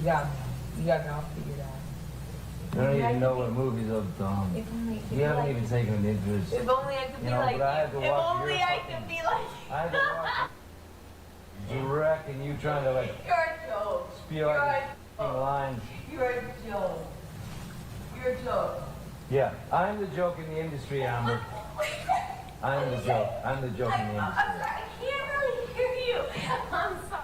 got me. You got me all figured out. You don't even know what movies I've done. You haven't even taken an interest. If only I could be like you. If only I could be like you. I had to watch direct and you trying to like You're a joke. spew out lines. You're a joke. You're a joke. Yeah, I'm the joke in the industry, Amber. I'm the joke. I'm the joke in the industry. I'm sorry, I can't really hear you. I'm sorry.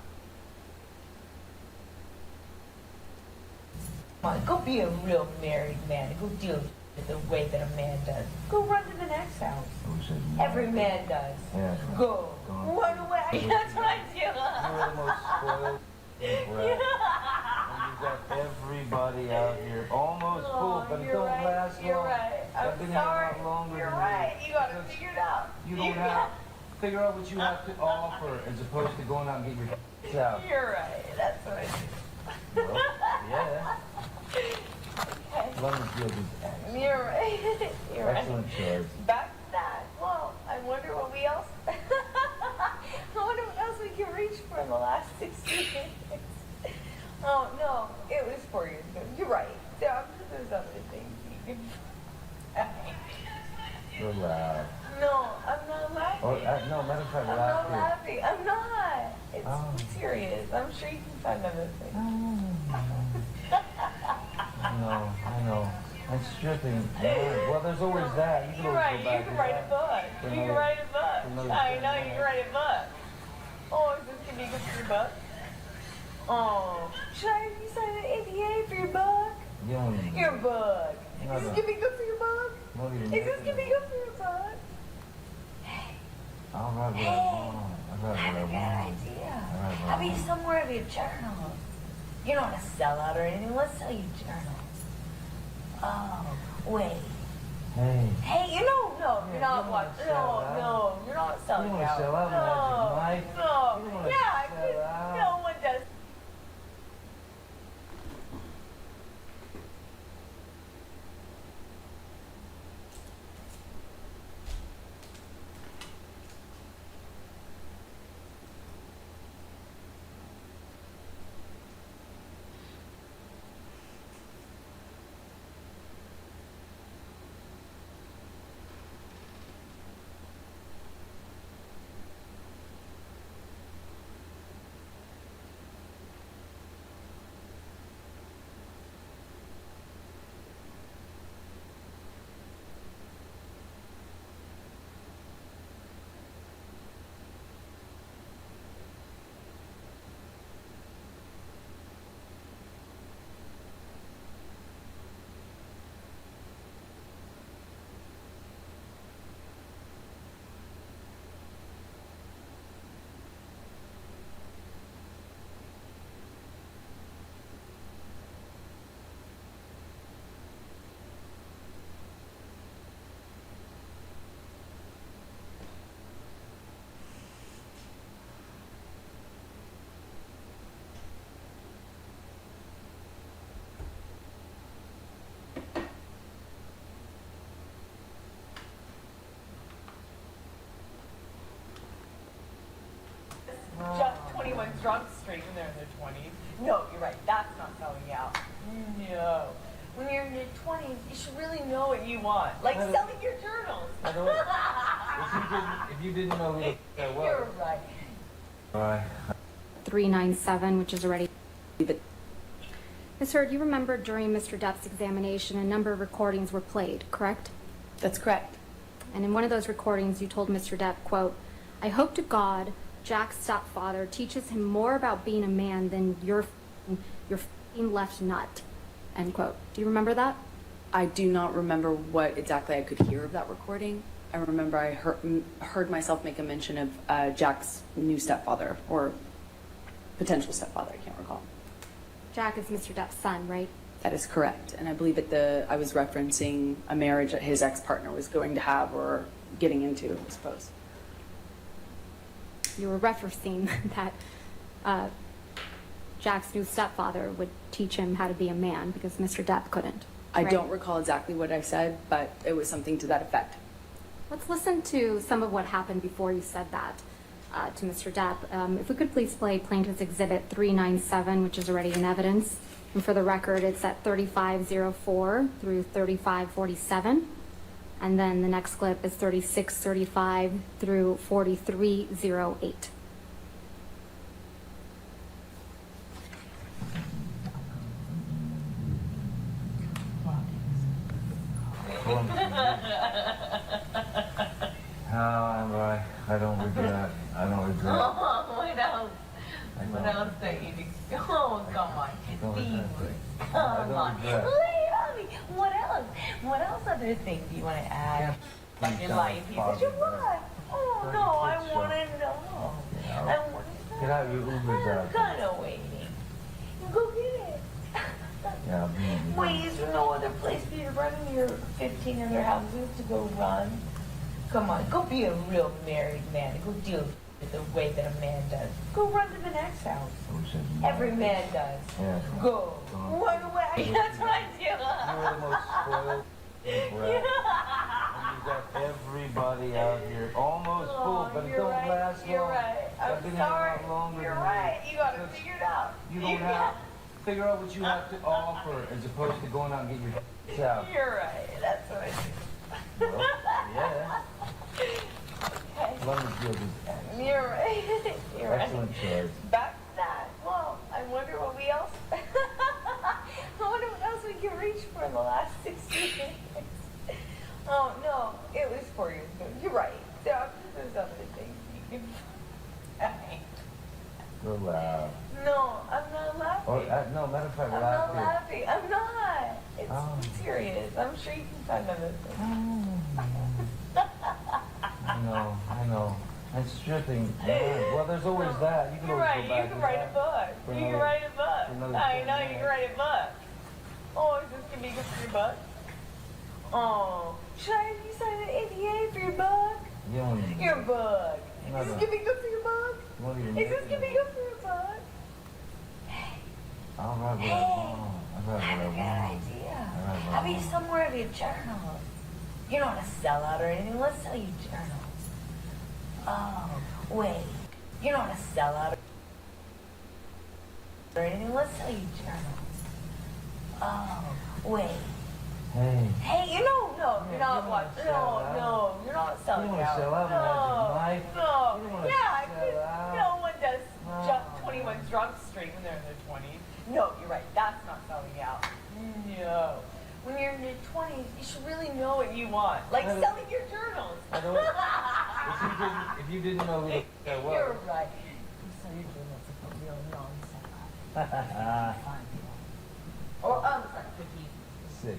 Come on, go be a real married man. Go deal with the way that a man does. Go run to the next house. Every man does. Yeah. Go. Run away. That's what I do. You're the most spoiled brat. You got everybody out here almost full, but it don't last long. You're right. I'm I've been sorry. here a lot longer You're than right. you. You got to figure it out. You don't have figure out what you have to offer as opposed to going out and getting your out. You're right. That's what I do. Well, yeah. Okay. Lemon field is excellent. You're right. You're right. Excellent choice. Back to that. Well, I wonder what we else. I wonder what else we can reach for in the last 6 years. Oh no, it was 4 years ago. You're right. There's other things you can. You're loud. No, I'm not laughing. Oh, no, matter of fact, I'm not laughing. I'm not. It's Oh. serious. I'm sure you can find other things. No, I know. I'm stripping. Well, there's always that. You can You're always right. go back You can to write that. a book. For You can another- write a book. for another I 10 know you can minutes. write a book. Oh, is this gonna be good for your book? Oh, should I have you sign an ADA for your book? You don't even Your book. No, Is this no. gonna be good for your book? Don't even Is make this it. gonna be good for your book? Hey, I'll write what I want. I'll I write have a what good I want. idea. All right, How about you well. sell more of your journals? You don't want to sell out or anything. Let's sell you journals. Oh, wait. Hey. Hey, you know, no, you're Yeah, not you don't watching. sell No, out. no, you're not selling You don't out. sell out, no, Magic Mike. no. You don't Yeah, sell out. no one does. Just 21 drunk straight when they're in their 20s. No, you're right. That's not selling out. No. When you're in your 20s, you should really know what you want. Like selling your journals. I don't. If you didn't know who the that was. You're right. All right. 397, which is already. Ms. Hurd, you remember during Mr. Depp's examination, a number of recordings were played, correct? That's correct. And in one of those recordings, you told Mr. Depp, quote, "I hope to God Jack's stepfather teaches him more about being a man than your f***ing left nut," end quote. Do you remember that? I do not remember what exactly I could hear of that recording. I remember I heard myself make a mention of Jack's new stepfather or potential stepfather. I can't recall. Jack is Mr. Depp's son, right? That is correct. And I believe I was referencing a marriage that his ex-partner was going to have or getting into, I suppose. You were referencing that Jack's new stepfather would teach him how to be a man because Mr. Depp couldn't. I right? don't recall exactly what I said, but it was something to that effect. Let's listen to some of what happened before you said that. to Mr. Depp. If we could please play Plaintiff's Exhibit 397, which is already in evidence. And for the record, it's at 3504 through 3547. And then the next clip is 3635 through 4308. I don't regret. I don't regret. Oh, what else? What else don't you do? Oh, come on. Come on. Lay it on me. What else? What else other things do you want to add? Like your life pieces? You what? Oh, no, I want to know. I want to know. Get out your Uber's out. I'm kind of waiting. Go get it. Yeah, I'll be in. Wait, is there no other place for you to run in your 15 other houses to go run? Come on, go be a real married man and go deal with the way that a man does. Go run to the next house. Every man does. Yeah. Go. Run away. That's what I do. You were the most spoiled brat. And you got everybody out here almost full, but it don't last long. You're right. I've been I'm here a sorry. lot longer You're than right. you. You got to figure it out. You don't have figure out what you have to offer as opposed to going out and getting your out. You're right. That's what I do. Well, yeah. Okay. London's good as You're right. You're right. excellent choice. Back to that. Well, I wonder what we else. I wonder what else we can reach for in the last 60 minutes. Oh no, it was 4 years ago. You're right. There's other things you can. Go loud. No, I'm not laughing. Or, no, matter of fact, I'm laugh not here. laughing. I'm not. It's Oh. serious. I'm sure you can find other things. I know. And stripping. Yeah. Well, there's always that. You can You're always right. go back You can to write that. a book. For You can another- write a for book. another I 10 know you can minutes. write a book. Oh, is this gonna be good for your book? Oh, should I have you sign an NDA for your book? You don't even- Your book. No, Is this no. gonna be good for your book? you won't even Is this make gonna it. be good for your book? I'll write what I want. I'll I have a write good what I want. idea. All right, How about well. you sell more of your journals? You're not a sellout or anything. Let's sell you journals. Oh, wait. You're not a sellout or anything. Let's sell you journals. Oh, wait. Hey. Hey, no, Yeah, you're not you what? wanna sell out. No, you're not selling You wanna out. sell out, no, Magic Mike. no. You don't wanna Yeah, sell 'cause out. no one does No. jump 21 drunk straight when they're in their 20s. No, you're right. That's not selling out. No. When you're in your 20s, you should really know what you want. Like I don't- selling your journals. I don't- If you didn't know who the that was. You're right. You sell your journals if a real non-sellout. Or, sorry, 6.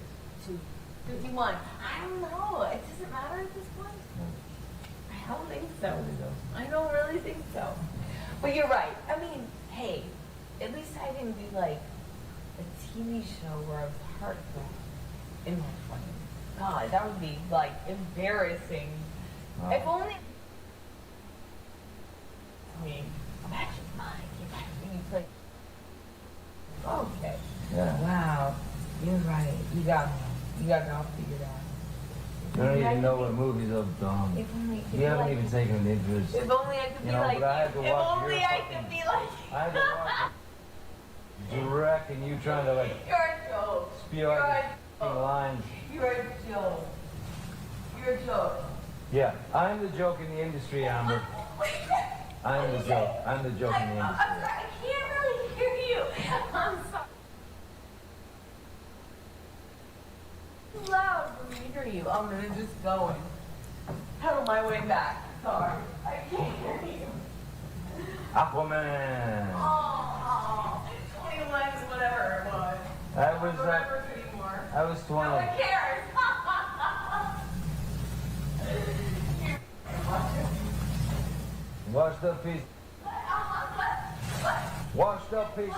51. I don't know. It doesn't matter at this point. I don't think so. Really doesn't. I don't really think so. But you're right. I mean, hey, at least I didn't do like a TV show where I was heartbroken in my 20s. God, that would be like embarrassing. Wow. If only. I mean, imagine Mike. Imagine you play. Okay. Yeah. Wow. You're right. You got me. You got it all figured out. You don't even know what movies I've done. If only I could You be haven't like, even taken an interest. if only I could You be know, like but I had to you. If watch only your I fucking- could be like I had to watch Direct and you trying to like You're a joke. spew You're out a these joke. lines. You're a joke. You're a joke. Yeah, I'm the joke in the industry, Amber. I'm the joke. I'm the joke in the I'm industry. sorry. I can't really hear you. I'm sorry. It's loud for me to hear you. I'm gonna just go and pedal my way back. Sorry. I can't hear you. Aquaman. Oh, 21, whatever it was. I was don't remember anymore. I was No one 20. cares. Washed up piece. Washed up piece.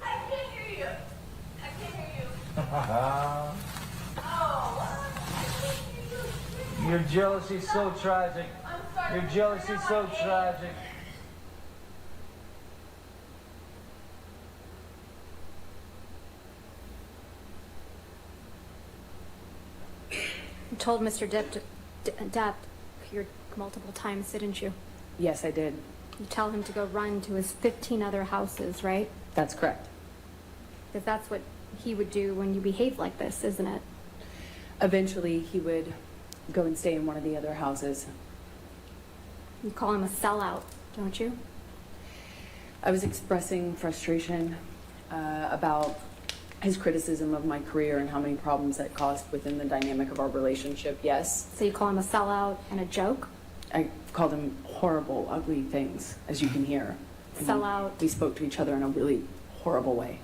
I can't hear you. I can't hear you. Your Oh, I can't hear you. jealousy's so tragic. I'm sorry. Your jealousy's so tragic. You told Mr. Depp, Depp here multiple times, didn't you? Yes, I did. You tell him to go run to his 15 other houses, right? That's correct. Because that's what he would do when you behave like this, isn't it? Eventually, he would go and stay in one of the other houses. You call him a sellout, don't you? I was expressing frustration about his criticism of my career and how many problems that caused within the dynamic of our relationship, yes. So you call him a sellout and a joke? I called him horrible, ugly things, as you can hear. Sellout. We spoke to each other in a really horrible way.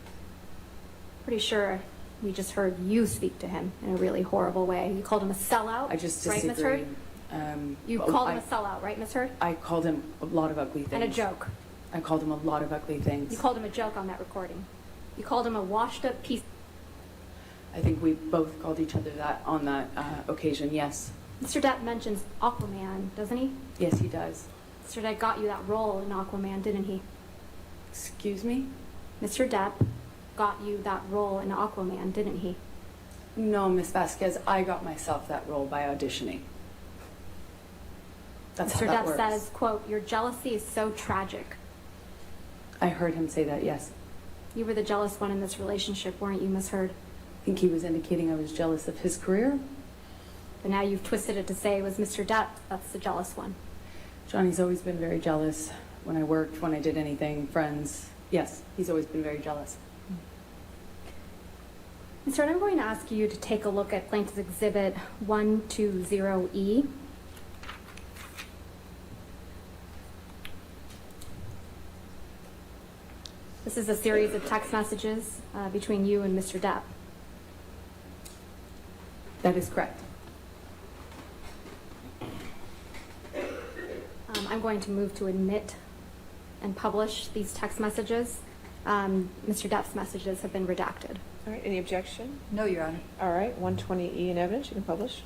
Pretty sure we just heard you speak to him in a really horrible way. You called him a sellout, I just right, Miss disagree. Heard? You called him a sellout, right, Miss Heard? I called him a lot of ugly things. And a joke. I called him a lot of ugly things. You called him a joke on that recording. You called him a washed-up piece. I think we both called each other that on that occasion, yes. Mr. Depp mentions Aquaman, doesn't he? Yes, he does. Mr. Depp got you that role in Aquaman, didn't he? Excuse me? Mr. Depp got you that role in Aquaman, didn't he? No, Miss Vasquez, I got myself that role by auditioning. That's Mr. how that Depp works. says, quote, your jealousy is so tragic. I heard him say that, yes. You were the jealous one in this relationship, weren't you, Miss Heard? I think he was indicating I was jealous of his career. But now you've twisted it to say it was Mr. Depp that's the jealous one. Johnny's always been very jealous when I worked, when I did anything, friends. Yes, he's always been very jealous. Mr. Heard, I'm going to ask you to take a look at Plaintiff's Exhibit 120E. This is a series of text messages between you and Mr. Depp. That is correct. I'm going to move to admit and publish these text messages. Mr. Depp's messages have been redacted. All right, any objection? No, Your Honor. All right, 120E in evidence, you can publish.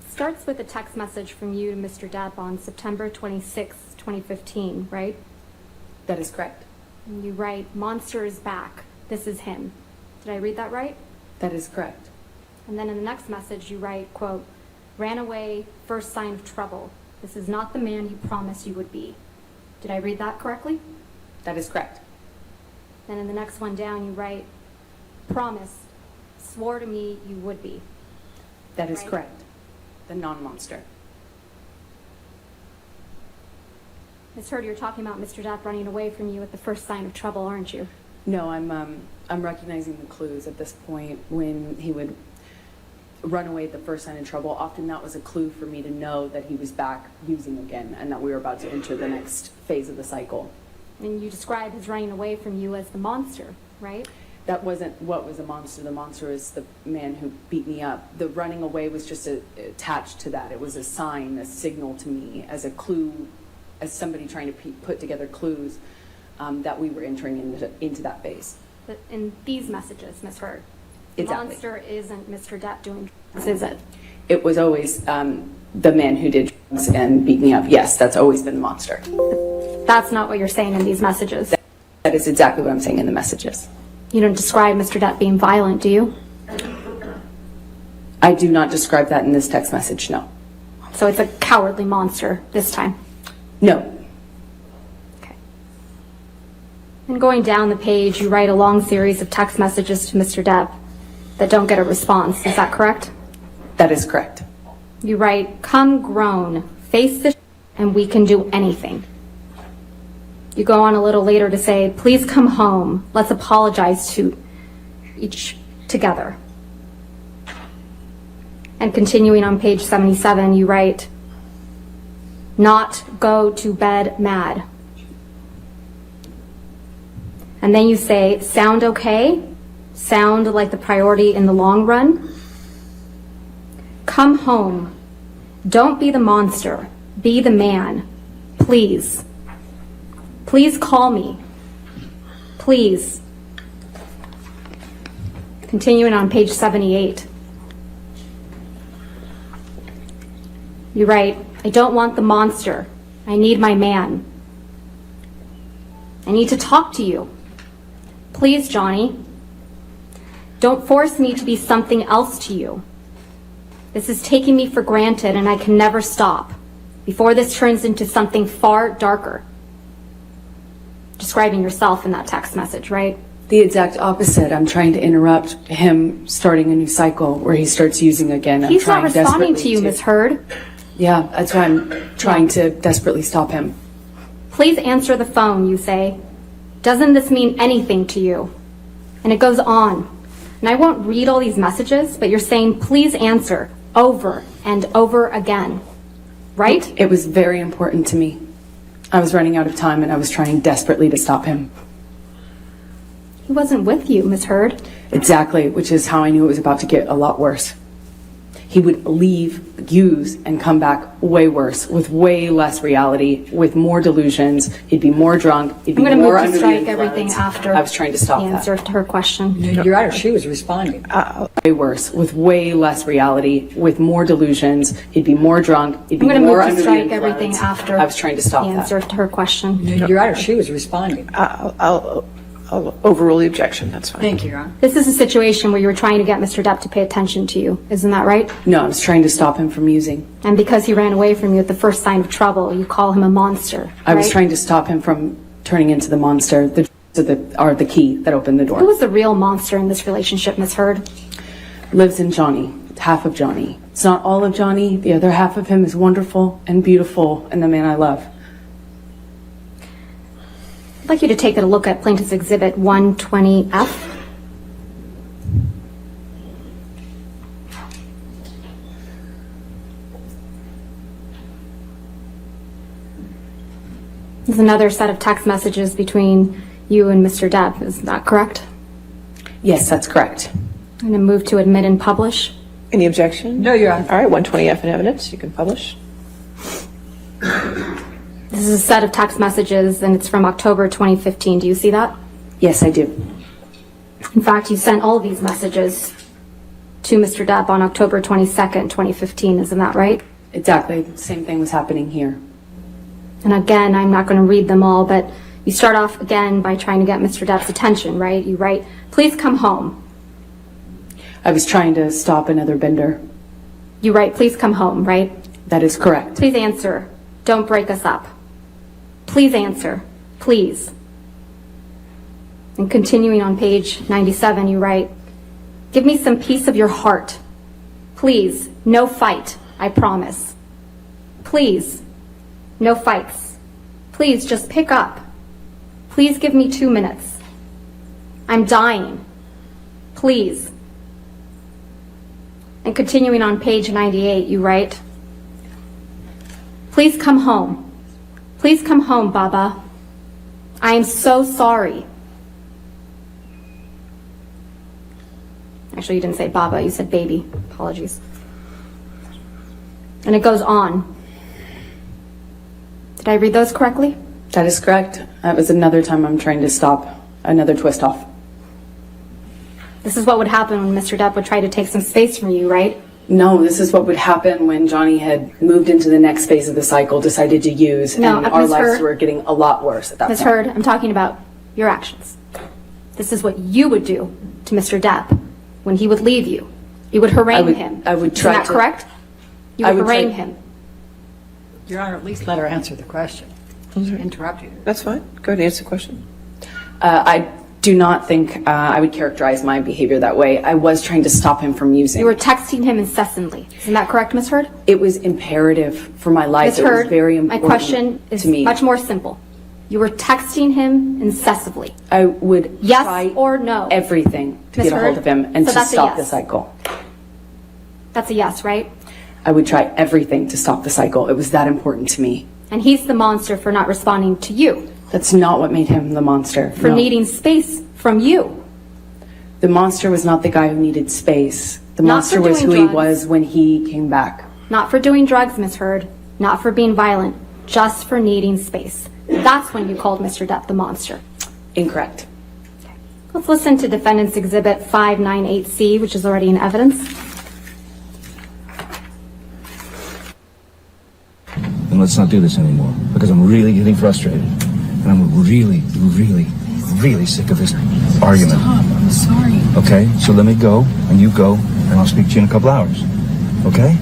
Starts with a text message from you to Mr. Depp on September 26, 2015, right? That is correct. And you write, "Monster is back. This is him." Did I read that right? That is correct. And then in the next message you write, quote, "Ran away, first sign of trouble. This is not the man you promised you would be." Did I read that correctly? That is correct. Then in the next one down you write, "Promised, swore to me you would be." That is Right. correct. The non-monster. Ms. Heard, you're talking about Mr. Depp running away from you at the first sign of trouble, aren't you? No, I'm recognizing the clues at this point. When he would run away at the first sign of trouble, often that was a clue for me to know that he was back using again and that we were about to enter the next phase of the cycle. And you describe his running away from you as the monster, right? That wasn't what was a monster. The monster is the man who beat me up. The running away was just attached to that. It was a sign, a signal to me, as a clue, as somebody trying to put together clues that we were entering into that phase. But in these messages, Ms. Heard, the Exactly. monster isn't Mr. Depp doing drugs, is it? It was always the man who did drugs and beat me up. Yes, that's always been the monster. That's not what you're saying in these messages. That is exactly what I'm saying in the messages. You don't describe Mr. Depp being violent, do you? I do not describe that in this text message, no. So it's a cowardly monster this time. No. Okay. And going down the page, you write a long series of text messages to Mr. Depp that don't get a response. Is that correct? That is correct. You write, "Come grown, face the and we can do anything." You go on a little later to say, "Please come home. Let's apologize to each together." And continuing on page 77, you write, "Not go to bed mad." And then you say, "Sound okay? Sound like the priority in the long run? Come home. Don't be the monster. Be the man. Please. Please call me. Please." Continuing on page 78. You write, "I don't want the monster. I need my man. I need to talk to you. Please, Johnny." Don't force me to be something else to you. This is taking me for granted and I can never stop before this turns into something far darker. Describing yourself in that text message, right? The exact opposite. I'm trying to interrupt him starting a new cycle where he starts using again. He's not responding to desperately you, Ms. Heard. Yeah, that's why I'm trying to desperately stop him. Please answer the phone, you say. Doesn't this mean anything to you? And it goes on. And I won't read all these messages, but you're saying, please answer over and over again. Right? It was very important to me. I was running out of time and I was trying desperately to stop him. He wasn't with you, Ms. Heard. Exactly, which is how I knew it was about to get a lot worse. He would leave, use, and come back way worse, with way less reality, with more delusions. He'd be more drunk. He'd be I'm more going to move under to the strike influence. everything after I was trying to stop the answer to her question. Your Honor, she was responding. Way worse, with way less reality, with more delusions. He'd be more drunk. He'd be I'm going to more move to under the strike influence. everything after I was trying to stop the that. answer to her question. Your Honor, she was responding. I'll overrule the objection, that's fine. Thank you, Your Honor. This is a situation where you were trying to get Mr. Depp to pay attention to you. Isn't that right? No, I was trying to stop him from using. And because he ran away from you at the first sign of trouble, you call him a monster. I was right? trying to stop him from turning into the monster. The are the key that opened the door. Who was the real monster in this relationship, Ms. Heard? Lives in Johnny, half of Johnny. It's not all of Johnny. The other half of him is wonderful and beautiful and the man I love. I'd like you to take a look at Plaintiff's Exhibit 120F. There's another set of text messages between you and Mr. Depp. Is that correct? Yes, that's correct. I'm going to move to admit and publish. Any objection? No, Your Honor. All right, 120F in evidence, you can publish. This is a set of text messages, and it's from October 2015. Do you see that? Yes, I do. In fact, you sent all these messages to Mr. Depp on October 22nd, 2015. Isn't that right? Exactly. The same thing was happening here. And again, I'm not going to read them all, but you start off again by trying to get Mr. Depp's attention, right? You write, please come home. I was trying to stop another bender. You write, please come home, right? That is correct. Please answer. Don't break us up. Please answer. Please. And continuing on page 97, you write, give me some piece of your heart. Please, no fight, I promise. Please, no fights. Please, just pick up. Please give me 2 minutes. I'm dying. Please. And continuing on page 98, you write, please come home. Please come home, Baba. I am so sorry. Actually, you didn't say Baba, you said baby. Apologies. And it goes on. Did I read those correctly? That is correct. That was another time I'm trying to stop another twist off. This is what would happen when Mr. Depp would try to take some space from you, right? No, this is what would happen when Johnny had moved into the next phase of the cycle, decided to use, No, and our Ms. lives Heard. were getting a lot worse at that Ms. point. Heard, I'm talking about your actions. This is what you would do to Mr. Depp when he would leave you. You would harangue him. I would try Isn't that to- correct? You I would would try- harangue him. Your Honor, at least let her answer the question. Interrupt you. That's fine, go ahead and answer the question. I do not think I would characterize my behavior that way. I was trying to stop him from using. You were texting him incessantly. Isn't that correct, Ms. Heard? It was imperative for my life. Ms. It Heard, was very my important question is to me. much more simple. You were texting him incessantly. I would Yes try or no? everything to Ms. get a hold Heard? of him and So to that's a stop yes. the cycle. That's a yes, right? I would try everything to stop the cycle. It was that important to me. And he's the monster for not responding to you, That's not what made him the monster. for No. needing space from you. The monster was not the guy who needed space. The Not monster for was who doing he drugs. was when he came back. Not for doing drugs, Ms. Heard. Not for being violent. Just for needing space. That's when you called Mr. Depp the monster. Incorrect. Let's listen to Defendant's Exhibit 598C, which is already in evidence. And let's not do this anymore, because I'm really getting frustrated. And I'm really, really, really sick of this argument. Stop. I'm sorry. Okay, so let me go, and you go, and I'll speak to you in a couple hours. Okay?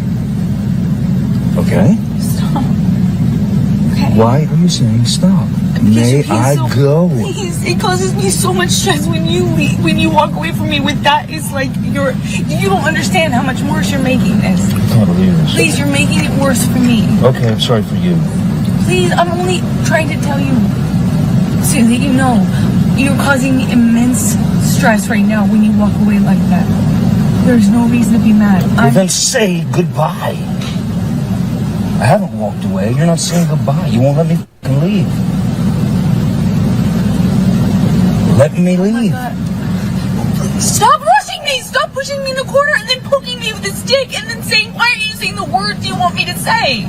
Okay? Stop. Okay. Why are you saying stop? May I go? Please, it causes me so much stress when you leave, when you walk away from me with that. It's like you don't understand how much worse you're making this. I can't believe this. Please, you're making it worse for me. Okay, I'm sorry for you. Please, I'm only trying to tell you so that you know you're causing me immense stress right now when you walk away like that. There's no reason to be mad. Well, then say goodbye. I haven't walked away. You're not saying goodbye. You won't let me fucking leave. Let me leave. Oh my God. Stop rushing me! Stop pushing me in the corner and then poking me with a stick and then saying, why are you saying the words you want me to say?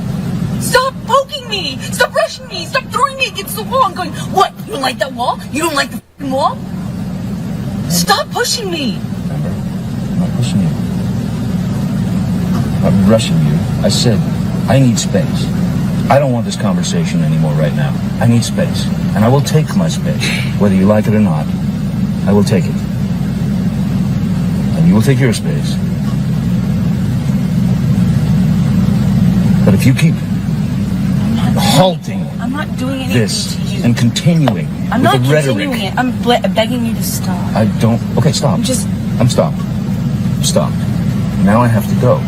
Stop poking me! Stop rushing me! Stop throwing me against the wall! I'm going, what? You don't like that wall? You don't like the f***ing wall? Stop pushing me! Remember, I'm not pushing you. I'm rushing you. I said, I need space. I don't want this conversation anymore right now. I need space. And I will take my space. Whether you like it or not, I will take it. And you will take your space. But if you keep halting I'm not doing anything this to you. and continuing I'm with not the rhetoric. continuing it. I'm begging you to stop. I don't. Okay, stop. I'm stopped. Stop. Now I have to go.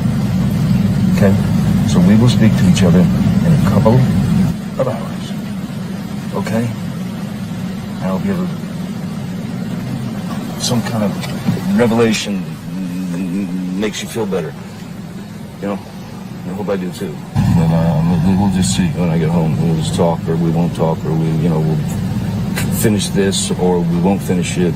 Okay? So we will speak to each other in a couple of hours. Okay? I hope you have some kind of revelation that makes you feel better. You know? I hope I do too. But we'll just see when I get home. We'll just talk, or we won't talk, or we'll finish this, or we won't finish it.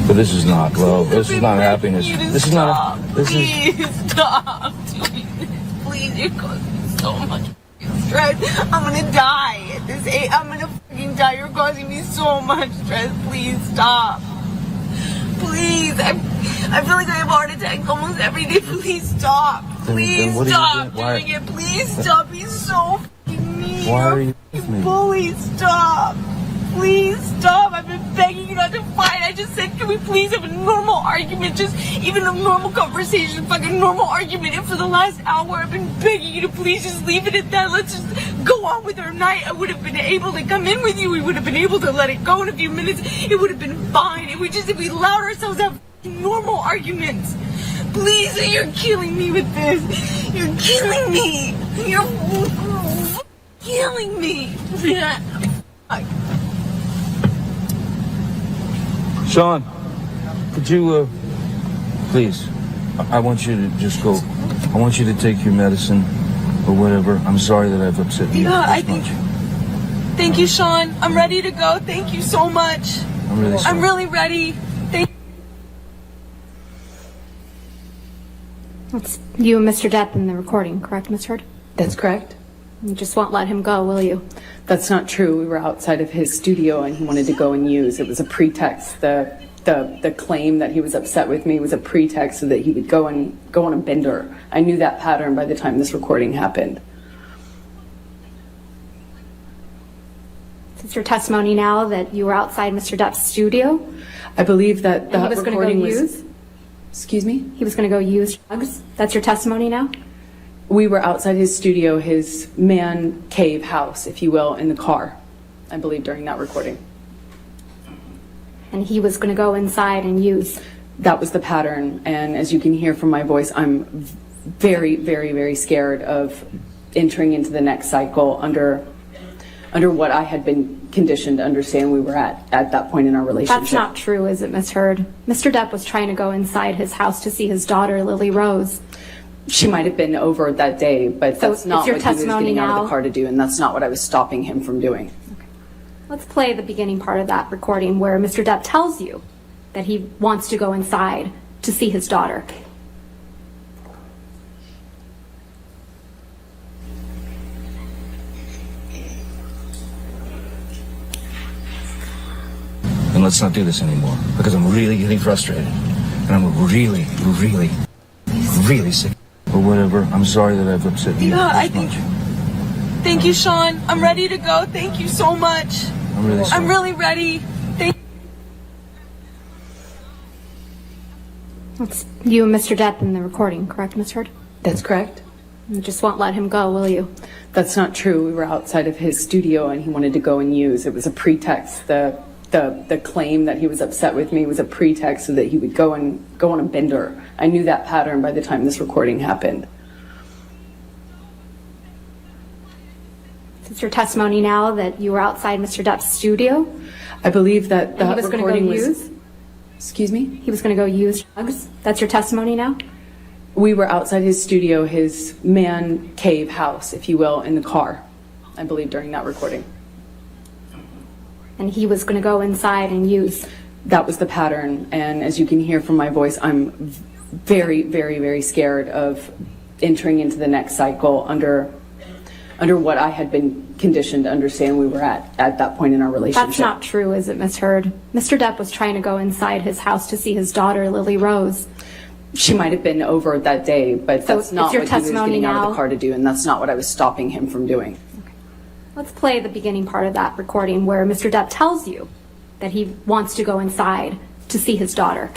But this is not love. This is not happiness. This is not. Please stop doing this. Please, you're causing me so much stress. I'm gonna die at this age. I'm gonna fucking die. You're causing me so much stress. Please stop. Please, I feel like I have heart attacks almost every day. Please stop. Please what are you stop doing? doing it. Please stop. He's so fucking mean. Why are you with me? Bully, stop. Please stop. I've been begging you not to fight. I just said, can we please have a normal argument? Just even a normal conversation, fucking normal argument. And for the last hour, I've been begging you to please just leave it at that. Let's just go on with our night. I would have been able to come in with you. We would have been able to let it go in a few minutes. It would have been fine. If we allowed ourselves to have normal arguments. Please, you're killing me with this. You're killing me. You're killing me. Sean, could you, please, I want you to just go. I want you to take your medicine or whatever. I'm sorry that I've upset you. Yeah, this much. Thank you, Sean. I'm ready to go. Thank you so much. I'm really sorry. I'm really ready. Thank It's you and Mr. Depp in the recording, correct, Ms. Heard? That's correct. You just won't let him go, will you? That's not true. We were outside of his studio and he wanted to go and use. It was a pretext. The claim that he was upset with me was a pretext so that he would go on a bender. I knew that pattern by the time this recording happened. Is your testimony now that you were outside Mr. Depp's studio? I believe that And he was going to go use? Excuse me? He was going to go use drugs? That's your testimony now? We were outside his studio, his man cave house, if you will, in the car, I believe, during that recording. And he was going to go inside and use? That was the pattern. And as you can hear from my voice, I'm very, very, very scared of entering into the next cycle under what I had been conditioned to understand we were at that point in our relationship. That's not true, is it, Ms. Heard? Mr. Depp was trying to go inside his house to see his daughter, Lily Rose. She might have been over that day, but So that's not your what he was testimony getting out of now? the car to do, and that's not what I was stopping him from doing. Let's play the beginning part of that recording where Mr. Depp tells you that he wants to go inside to see his daughter. And let's not do this anymore, because I'm really getting frustrated. And I'm really, really, really sick. Or whatever. I'm sorry that I've upset you Yeah, this much. Thank you, Sean. I'm ready to go. Thank you so much. I'm really sorry. I'm really ready. Thank It's you and Mr. Depp in the recording, correct, Ms. Heard? That's correct. You just won't let him go, will you? That's not true. We were outside of his studio and he wanted to go and use. It was a pretext. The claim that he was upset with me was a pretext so that he would go on a bender. I knew that pattern by the time this recording happened. Is your testimony now that you were outside Mr. Depp's studio? I believe that And he that was going to go recording was. use? Excuse me? He was going to go use drugs? That's your testimony now? We were outside his studio, his man cave house, if you will, in the car, I believe, during that recording. And he was going to go inside and use? That was the pattern. And as you can hear from my voice, I'm very, very, very scared of entering into the next cycle under what I had been conditioned to understand we were at that point in our relationship. That's not true, is it, Ms. Heard? Mr. Depp was trying to go inside his house to see his daughter, Lily Rose. She might have been over that day, but So that's not it's your what he was testimony getting out of now? the car to do, and that's not what I was stopping him from doing. Let's play the beginning part of that recording where Mr. Depp tells you that he wants to go inside to see his daughter.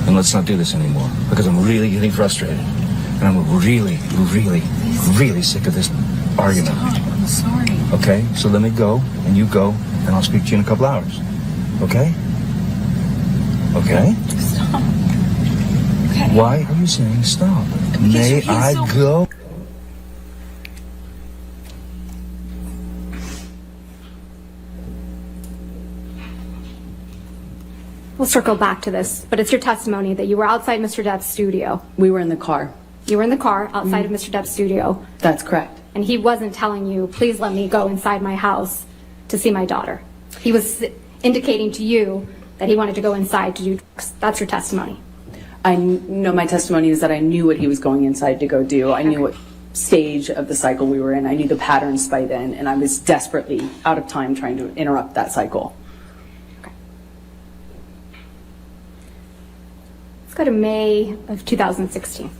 And let's not do this anymore, because I'm really getting frustrated. And I'm really, really, really sick of this argument. I'm sorry. Okay? So let me go, and you go, and I'll speak to you in a couple hours. Okay? Okay? Stop. Okay. Why are you saying stop? May he's I so- go? We'll circle back to this, but it's your testimony that you were outside Mr. Depp's studio. We were in the car. You were in the car outside of Mr. Depp's studio, That's correct. and he wasn't telling you, please let me go inside my house to see my daughter. He was indicating to you that he wanted to go inside to do drugs. That's your testimony. I know my testimony is that I knew what he was going inside to go do. I knew what stage of the cycle we were in. I knew the patterns by then, and I was desperately out of time trying to interrupt that cycle. Let's go to May of 2016.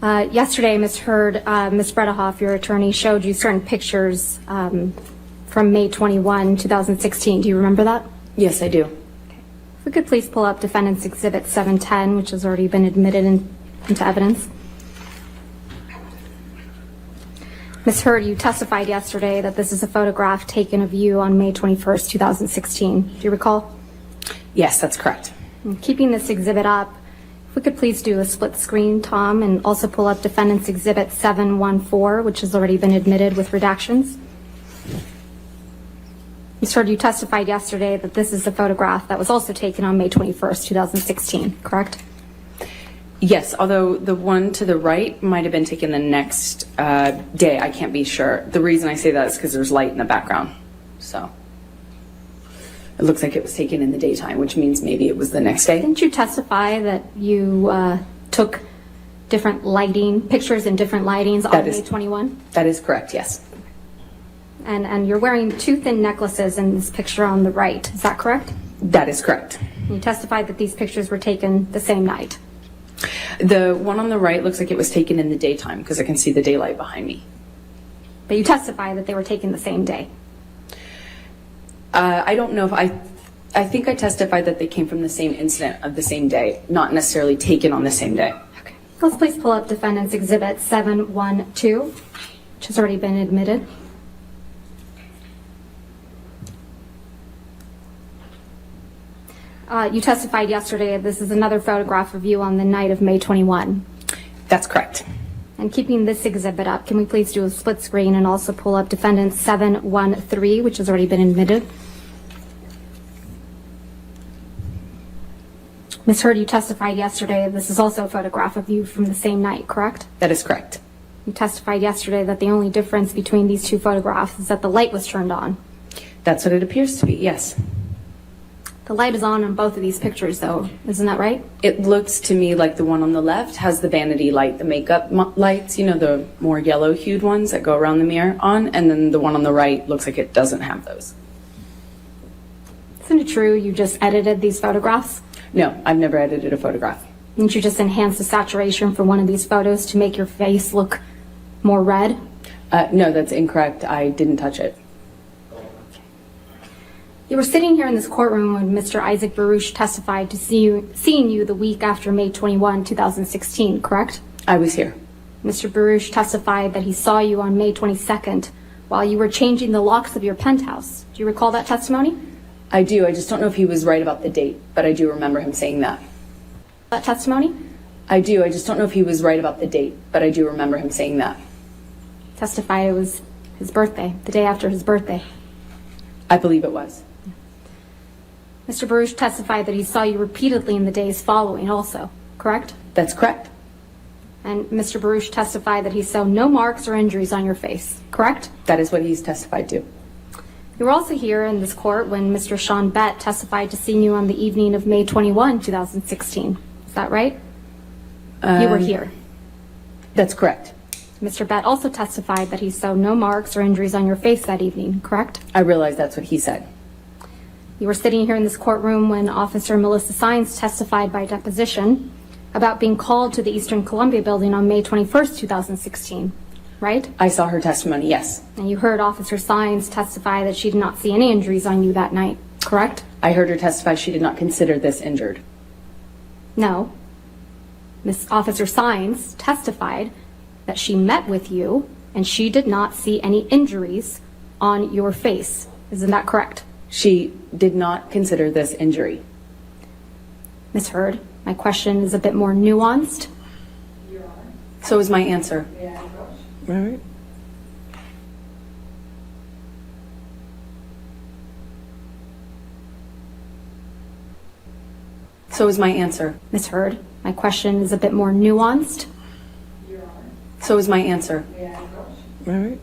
Yesterday, Ms. Heard, Ms. Bredehoff, your attorney, showed you certain pictures from May 21, 2016. Do you remember that? Yes, I do. If we could please pull up Defendant's Exhibit 710, which has already been admitted into evidence. Ms. Heard, you testified yesterday that this is a photograph taken of you on May 21st, 2016. Do you recall? Yes, that's correct. And keeping this exhibit up, if we could please do a split screen, Tom, and also pull up Defendant's Exhibit 714, which has already been admitted with redactions. Ms. Heard, you testified yesterday that this is a photograph that was also taken on May 21st, 2016, correct? Yes, although the one to the right might have been taken the next day. I can't be sure. The reason I say that is because there's light in the background. So it looks like it was taken in the daytime, which means maybe it was the next day. Didn't you testify that you took different lighting, pictures in different lightings on May 21? That is correct, yes. And you're wearing two thin necklaces in this picture on the right, is that correct? That is correct. You testified that these pictures were taken the same night. The one on the right looks like it was taken in the daytime because I can see the daylight behind me. But you testified that they were taken the same day. I don't know if I think I testified that they came from the same incident of the same day, not necessarily taken on the same day. Okay. Let's please pull up Defendant's Exhibit 712, which has already been admitted. You testified yesterday this is another photograph of you on the night of May 21. That's correct. And keeping this exhibit up, can we please do a split screen and also pull up Defendant 713, which has already been admitted? Ms. Heard, you testified yesterday this is also a photograph of you from the same night, correct? That is correct. You testified yesterday that the only difference between these two photographs is that the light was turned on. That's what it appears to be, yes. The light is on both of these pictures, though. Isn't that right? It looks to me like the one on the left has the vanity light, the makeup lights, you know, the more yellow hued ones that go around the mirror on, and then the one on the right looks like it doesn't have those. Isn't it true you just edited these photographs? No, I've never edited a photograph. Didn't you just enhance the saturation for one of these photos to make your face look more red? No, that's incorrect. I didn't touch it. You were sitting here in this courtroom when Mr. Isaac Baruch testified to seeing you the week after May 21, 2016, correct? I was here. Mr. Baruch testified that he saw you on May 22nd while you were changing the locks of your penthouse. Do you recall that testimony? I do. I just don't know if he was right about the date, but I do remember him saying that. That testimony? I do. I just don't know if he was right about the date, but I do remember him saying that. Testified it was his birthday, the day after his birthday. I believe it was. Mr. Baruch testified that he saw you repeatedly in the days following also, correct? That's correct. And Mr. Baruch testified that he saw no marks or injuries on your face, correct? That is what he's testified to. You were also here in this court when Mr. Sean Bett testified to seeing you on the evening of May 21, 2016. Is that right? You were here. That's correct. Mr. Bett also testified that he saw no marks or injuries on your face that evening, correct? I realize that's what he said. You were sitting here in this courtroom when Officer Melissa Sines testified by deposition about being called to the Eastern Columbia building on May 21st, 2016, right? I saw her testimony, yes. And you heard Officer Sines testify that she did not see any injuries on you that night, correct? I heard her testify she did not consider this injured. No. Miss Officer Sines testified that she met with you and she did not see any injuries on your face. Isn't that correct? She did not consider this injury. Ms. Hurd, my question is a bit more nuanced. So is my answer. All right. So is my answer. Ms. Hurd, my question is a bit more nuanced. So is my answer. All right.